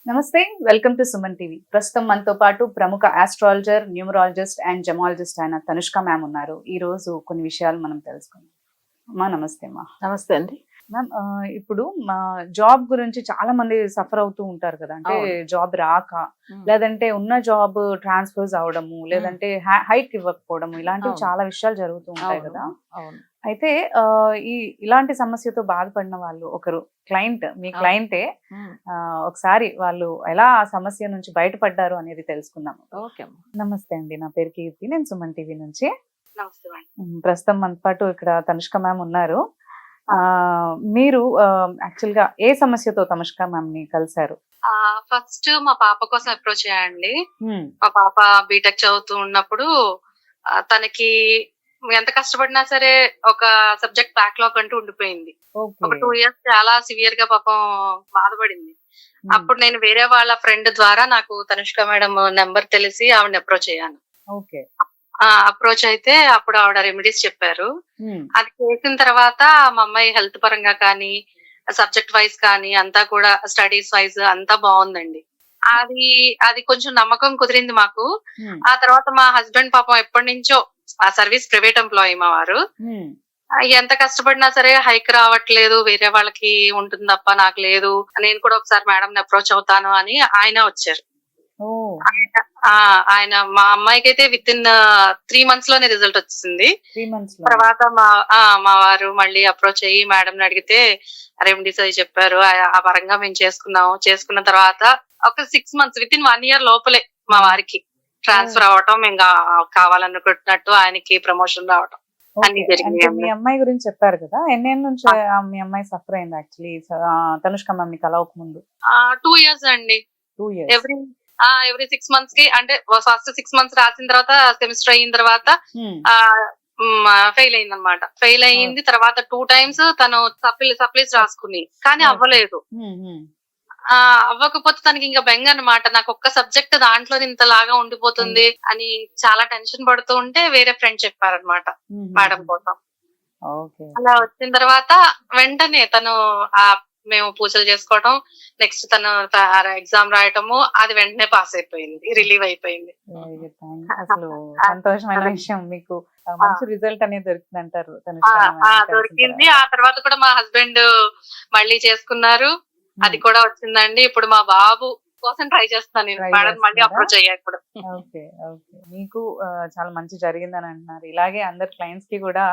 నమస్తే, welcome to Suman TV. ప్రస్తుతం మనతో పాటు ప్రముఖ ఆస్ట్రాలజర్, న్యూమరాలజిస్ట్ అండ్ జెమాలజిస్ట్ అయిన తనుష్క మ్యామ్ ఉన్నారు. ఈ రోజు కొన్ని విషయాలు మనం తెలుసుకుందాం. అమ్మా నమస్తే అమ్మా. నమస్తే అండి. మ్యామ్, ఇప్పుడు మా జాబ్ గురించి చాలా మంది సఫర్ అవుతూ ఉంటారు కదా. అంటే అవును. జాబ్ రాక, లేదంటే ఉన్న జాబ్ ట్రాన్స్ఫర్స్ అవడము, లేదంటే హైక్ ఇవ్వకపోవడము, ఇలాంటివి అవును. చాలా విషయాలు జరుగుతూ ఉంటాయి అవును. కదా. అవును. అయితే ఇలాంటి సమస్యతో బాధపడిన వాళ్ళు ఒకరు క్లయింట్, మీ అవును. క్లయింటే. హ్మ్. ఒకసారి వాళ్ళు ఎలా ఆ సమస్య నుంచి బయటపడ్డారు అనేది తెలుసుకుందాం. ఓకే అమ్మ. నమస్తే అండి, నా పేరు కీర్తి, నేను సుమన్ టీవీ నుంచి. నమస్తే మేడం. ప్రస్తుతం మనతో పాటు ఇక్కడ తనుష్క మ్యామ్ ఉన్నారు. మీరు యాక్చువల్ గా ఏ సమస్యతో తనుష్క మ్యామ్ ని కలిశారు? ఫస్ట్ మా పాప కోసం అప్రోచ్ అయ్యండి. మ్మ్. మా పాప బీటెక్ చదువుతూ ఉన్నప్పుడు తనకి ఎంత కష్టపడినా సరే ఒక సబ్జెక్ట్ బ్యాక్లాగ్ అంటూ ఉండిపోయింది. ఒక ఓకే. 2 ఇయర్స్ చాలా సివియర్ గా పాపం బాధపడింది. మ్మ్. అప్పుడు నేను వేరే వాళ్ళ ఫ్రెండ్ ద్వారా నాకు తనుష్క మేడం నెంబర్ తెలిసి ఆవిడని అప్రోచ్ అయ్యాను. ఓకే. అప్రోచ్ అయితే అప్పుడు ఆవిడ రెమెడీస్ చెప్పారు. మ్మ్. అది చేసిన తర్వాత మా అమ్మాయి హెల్త్ పరంగా కానీ, సబ్జెక్ట్ వైస్ కానీ అంతా కూడా స్టడీస్ వైస్ అంతా బాగుందండి. అది అది కొంచెం నమ్మకం కుదిరింది మాకు. మ్మ్. ఆ తర్వాత మా హస్బెండ్ పాపం ఎప్పటినుంచో ఆ సర్వీస్ ప్రైవేట్ ఎంప్లాయీ మా వారు. మ్మ్. ఎంత కష్టపడినా సరే హైక్ రావట్లేదు, వేరే వాళ్ళకి ఉంటుంది తప్ప నాకు లేదు. నేను కూడా ఒకసారి మేడం అప్రోచ్ అవుతాను అని ఆయన వచ్చారు. ఓ. ఆయన మా అమ్మాయికి అయితే విత్ ఇన్ 3 months లోనే రిజల్ట్ వచ్చింది. 3 months లో. తర్వాత మా వారు మళ్ళీ అప్రోచ్ అయ్యి మేడం అడిగితే రెమెడీస్ అది చెప్పారు. ఆ పరంగా మేము చేసుకున్న తర్వాత ఒక 6 months విత్ ఇన్ 1 year లోపలే మా వారికి ట్రాన్స్ఫర్ అవ్వటం, మేము కావాలనుకుంటున్నట్టు ఆయనకి ప్రమోషన్ రావటం అన్ని ఓకే. అంటే మీ జరిగినాయి. అమ్మాయి గురించి చెప్పారు కదా, ఎన్నేళ్ళ నుంచి మీ అమ్మాయి సఫర్ అయింది యాక్చువల్లీ తనుష్క మ్యామ్ ని కలవక ముందు? 2 years అండి. 2 years. ఎవ్రీ 6 months కి, అంటే ఫస్ట్ 6 months రాసిన తర్వాత సెమిస్టర్ అయిన తర్వాత మ్మ్. ఫెయిల్ అయింది అనమాట. ఫెయిల్ అయ్యింది తర్వాత 2 times తను సప్లీస్ రాసుకుని కానీ Okay. అవ్వలేదు. మ్మ్. మ్మ్. అవ్వకపోతే తనకి ఇంకా బెంగ అనమాట. నాకు ఒక్క సబ్జెక్ట్ దాంట్లో ఇంతలాగా ఉండిపోతుంది అని చాలా టెన్షన్ పడుతూ ఉంటే వేరే ఫ్రెండ్ చెప్పారనమాట మ్మ్. మేడం కోసం. ఓకే. అలా వచ్చిన తర్వాత వెంటనే తను మేము పూజలు చేసుకోవటం, నెక్స్ట్ తను ఎగ్జామ్ రాయటము, అది వెంటనే పాస్ అయిపోయింది, రిలీవ్ అయిపోయింది. Very good, thanks. అసలు సంతోషమైన విషయం, మీకు మంచి రిజల్ట్ అనేది దొరికింది అంటారు తనుష్క మ్యామ్ కలిసిన దొరికింది. తర్వాత. ఆ తర్వాత కూడా మా హస్బెండ్ మళ్ళీ చేసుకున్నారు, అది మ్మ్. కూడా వచ్చిందండి. ఇప్పుడు మా బాబు కోసం ట్రై చేస్తాను నేను. Try మేడం మళ్ళీ చేస్తున్నారా? అప్రోచ్ అయ్యా ఇప్పుడు. ఓకే. ఓకే. మీకు చాలా మంచి జరిగిందని అంటున్నారు. ఇలాగే అందరు క్లయింట్స్ కి కూడా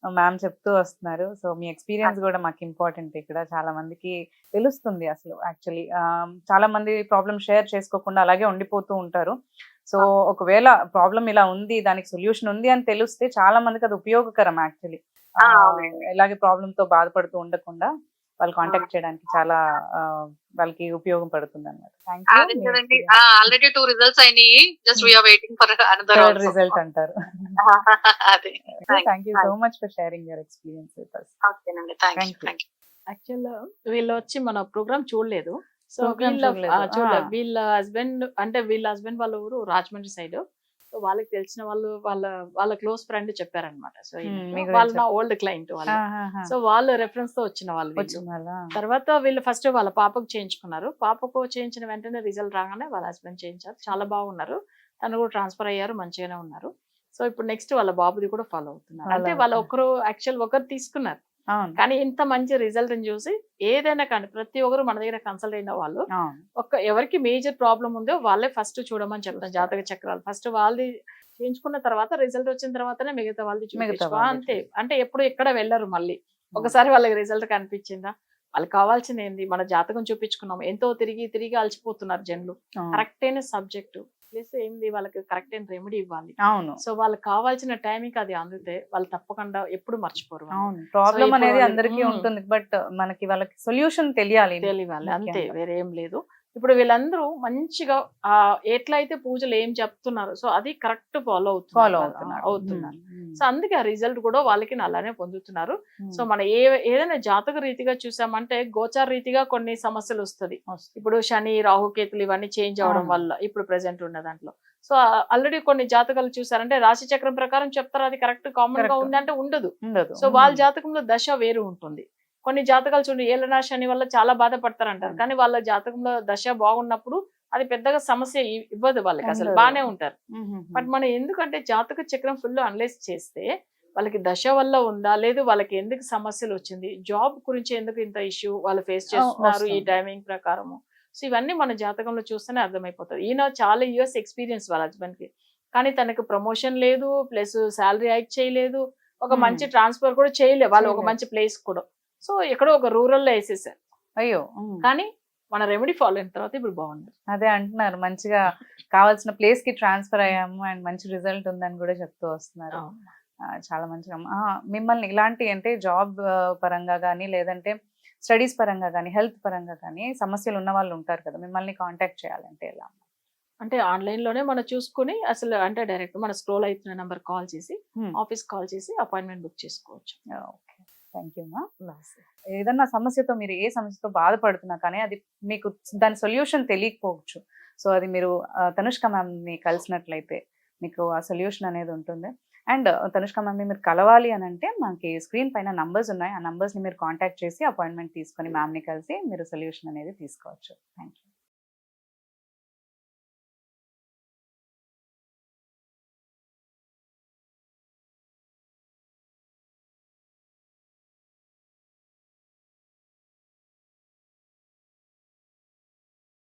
మ్యామ్ చెప్తూ వస్తున్నారు. సో మీ ఎక్స్పీరియన్స్ కూడా మాకు ఇంపార్టెంట్. ఇక్కడ చాలా మందికి తెలుస్తుంది అసలు యాక్చువల్లీ. చాలా మంది ప్రాబ్లమ్ షేర్ చేసుకోకుండా అలాగే ఉండిపోతూ ఉంటారు. సో ఒకవేళ ప్రాబ్లం ఇలా ఉంది, దానికి సొల్యూషన్ ఉంది అని తెలిస్తే చాలా మందికి అది ఉపయోగకరం యాక్చువల్లీ. అవునండి. ఇలాగే ప్రాబ్లమ్ తో బాధపడుతూ ఉండకుండా వాళ్ళు కాంటాక్ట్ చేయడానికి చాలా వాళ్ళకి ఉపయోగపడుతుంది అన్నమాట. అదే కదండి. ఆల్రెడీ 2 రిజల్ట్స్ అయినాయి. Just we are waiting for another third also. Result అంటారు. అదే. Thank you so much for sharing your experience with us. ఓకేనండి. Thank Thank you. you. Actual వీళ్ళు వచ్చి మన ప్రోగ్రామ్ చూడలేదు. సో Program చూడలేదు. చూడలేదు. వీళ్ళ హస్బెండ్ వాళ్ళ ఊరు రాజమండ్రి సైడ్. సో వాళ్ళకి తెలిసిన వాళ్ళు వాళ్ళ క్లోజ్ ఫ్రెండ్ చెప్పారనమాట. సో మీ వాళ్ళు గురించి నా ఓల్డ్ క్లయింట్ వాళ్ళు. ఆహాహా. సో వాళ్ళ రెఫరెన్స్ తో వచ్చిన వాళ్ళు వీళ్ళు. వచ్చిన వాళ్ళా? తర్వాత వీళ్ళు ఫస్ట్ వాళ్ళ పాపకు చేయించుకున్నారు. పాపకు చేయించిన వెంటనే రిజల్ట్ రాగానే వాళ్ళ హస్బెండ్ చేయించారు. చాలా బాగున్నారు. తను కూడా ట్రాన్స్ఫర్ అయ్యారు, మంచిగానే ఉన్నారు. సో ఇప్పుడు నెక్స్ట్ వాళ్ళ బాబుది కూడా ఫాలో అవుతున్నారు. అంటే వాళ్ళ ఒకరు తీసుకున్నారు. అవును. కానీ ఇంత మంచి రిజల్ట్ చూసి ఏదైనా కానీ ప్రతి ఒక్కరు మన దగ్గర కన్సల్ట్ అయిన వాళ్ళు అవును. ఎవరికి మేజర్ ప్రాబ్లం ఉందో వాళ్ళే ఫస్ట్ చూడమని చెప్తాను. జాతక చక్రాలు ఫస్ట్ వాళ్ళది చేయించుకున్న తర్వాత రిజల్ట్ వచ్చిన తర్వాతనే మిగతా వాళ్ళది చూపించుకో. వాళ్ళది అంతే. అంటే ఎప్పుడు ఎక్కడ వెళ్ళరు మళ్ళీ. ఒకసారి వాళ్ళకి రిజల్ట్ కనిపించిందా, వాళ్ళకి కావాల్సింది ఏంది, మన జాతకం చూపించుకున్నాం, ఎంతో తిరిగి అలసిపోతున్నారు జనులు. కరెక్ట్ అయిన సబ్జెక్టు ప్లస్ ఏంది, వాళ్ళకి కరెక్ట్ అయిన రెమెడీ ఇవ్వాలి. అవును. సో వాళ్ళకి కావాల్సిన టైంకి అది అందితే వాళ్ళు తప్పకుండా ఎప్పుడు మర్చిపోరు. అవును. ప్రాబ్లం ఇప్పుడు అనేది వాళ్ళు- అందరికీ ఉంటుంది, బట్ వాళ్ళకి సొల్యూషన్ తెలియాలి. తెలియాలి అంతే, ముఖ్యంగా. వేరేం లేదు. ఇప్పుడు వీళ్ళందరూ మంచిగా ఎట్లయితే పూజలు ఏం చెప్తున్నారు సో అది కరెక్ట్ ఫాలో అవుతున్నారు. సో అందుకే ఆ రిజల్ట్ కూడా వాళ్ళకి అలానే పొందుతున్నారు. సో మన ఏదైనా జాతక రీతిగా చూసామంటే గోచార రీతిగా కొన్ని సమస్యలు వస్తుంది. ఇప్పుడు శని రాహుకేతులు ఇవన్నీ చేంజ్ అవడం వల్ల ఇప్పుడు ప్రెసెంట్ ఉన్న దాంట్లో సో ఆల్రెడీ కొన్ని జాతకాలు చూసారంటే రాశి చక్రం ప్రకారం చెప్తారు, అది కరెక్ట్ కామన్ గా ఉందంటే ఉండదు. సో వాళ్ళ జాతకంలో దశ వేరు ఉంటుంది. కొన్ని జాతకాలు చూడండి ఏలనా శని వల్ల చాలా బాధపడతారు అంటారు, కానీ వాళ్ళ జాతకంలో దశ బాగున్నప్పుడు అది పెద్దగా సమస్య ఇవ్వదు వాళ్ళకి, అసలు ఉండదు. బాగానే ఉంటారు. బట్ మనం ఎందుకంటే జాతక చక్రం ఫుల్ అనలైజ్ చేస్తే వాళ్ళకి దశ వల్ల ఉందా, లేదు వాళ్ళకి ఎందుకు సమస్యలు వచ్చింది, జాబ్ గురించి ఎందుకు ఇంత ఇష్యూ వాళ్ళు ఫేస్ చేస్తున్నారు ఈ వస్తుంది. టైమింగ్ ప్రకారము. సో ఇవన్నీ మన జాతకంలో చూస్తేనే అర్థమైపోతుంది. ఈయన చాలా ఇయర్స్ ఎక్స్పీరియన్స్ వాళ్ళ హస్బెండ్ కి, కానీ తనకు ప్రమోషన్ లేదు, ప్లస్ శాలరీ హైక్ చేయలేదు, ఒక మంచి ట్రాన్స్ఫర్ కూడా చేయలేదు వాళ్ళు, ఒక మంచి ప్లేస్ కూడా. సో ఎక్కడో ఒక రూరల్ లో వేసేసారు. అయ్యో. కానీ మన రెమెడీ ఫాలో అయిన తర్వాత ఇప్పుడు బాగుంది. అదే అంటున్నారు, మంచిగా కావాల్సిన ప్లేస్ కి ట్రాన్స్ఫర్ అయ్యాము అండ్ మంచి రిజల్ట్ ఉందని కూడా చెప్తూ వస్తున్నారు. చాలా మంచిగా. మిమ్మల్ని ఇలాంటి అంటే జాబ్ పరంగా కానీ లేదంటే స్టడీస్ పరంగా కానీ హెల్త్ పరంగా కానీ సమస్యలు ఉన్న వాళ్ళు ఉంటారు కదా, మిమ్మల్ని కాంటాక్ట్ చేయాలంటే ఎలా? అంటే ఆన్లైన్ లోనే మనం చూసుకుని అసలు అంటే డైరెక్ట్ మన స్క్రోల్ అవుతున్న నెంబర్ కాల్ చేసి ఆఫీస్ కాల్ చేసి అపాయింట్మెంట్ బుక్ చేసుకోవచ్చు. ఓకే, థ్యాంక్ యూ మా. ఏదన్నా సమస్యతో మీరు ఏ సమస్యతో బాధపడుతున్నా కానీ అది మీకు దాని సొల్యూషన్ తెలియకపోవచ్చు, సో అది మీరు తనుష్క మ్యామ్ని కలిసినట్లయితే మీకు ఆ సొల్యూషన్ అనేది ఉంటుంది. అండ్ తనుష్క మ్యామ్ని మీరు కలవాలి అని అంటే మనకి స్క్రీన్ పైన నంబర్స్ ఉన్నాయి, ఆ నంబర్స్ని మీరు కాంటాక్ట్ చేసి అపాయింట్మెంట్ తీసుకొని మ్యామ్ని కలిసి మీరు సొల్యూషన్ అనేది తీసుకోవచ్చు. Thank you.